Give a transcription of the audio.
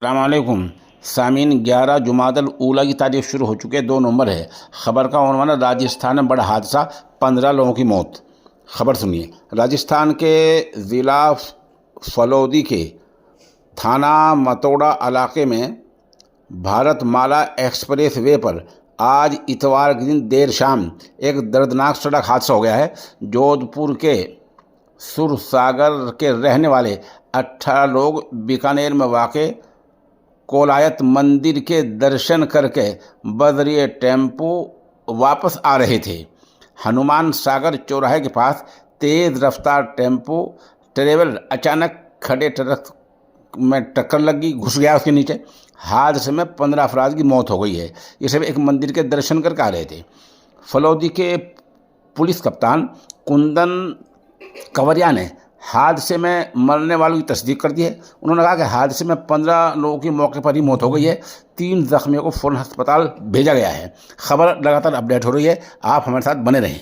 अस्सलामुअलैकुम सामीन 11 जुमादल ऊला की तारीख शुरू हो चुकी है। 2 नवंबर है। खबर का उन्वान है राजस्थान में बड़ा हादसा, 15 लोगों की मौत। खबर सुनिए। राजस्थान के ज़िला फलौदी के थाना मतोड़ा इलाके में भारतमाला एक्सप्रेस वे पर आज इतवार के दिन देर शाम एक दर्दनाक सड़क हादसा हो गया है। जोधपुर के सुरसागर के रहने वाले 18 लोग बीकानेर में वाक़ कोलायत मंदिर के दर्शन करके बदरिए टेम्पो वापस आ रहे थे। हनुमान सागर चौराहे के पास तेज़ रफ्तार टेम्पो ट्रेवलर अचानक खड़े ट्रक में टक्कर लगी, घुस गया उसके नीचे। हादसे में 15 अफराद की मौत हो गई है। ये सब एक मंदिर के दर्शन करके आ रहे थे। फलौदी के पुलिस कप्तान कुंदन कंवरिया ने हादसे में मरने वालों की तस्दीक कर दी है। उन्होंने कहा कि हादसे में 15 लोगों की मौके पर ही मौत हो गई है। 3 जख्मियों को फ़ौरन अस्पताल भेजा गया है। खबर लगातार अपडेट हो रही है, आप हमारे साथ बने रहें।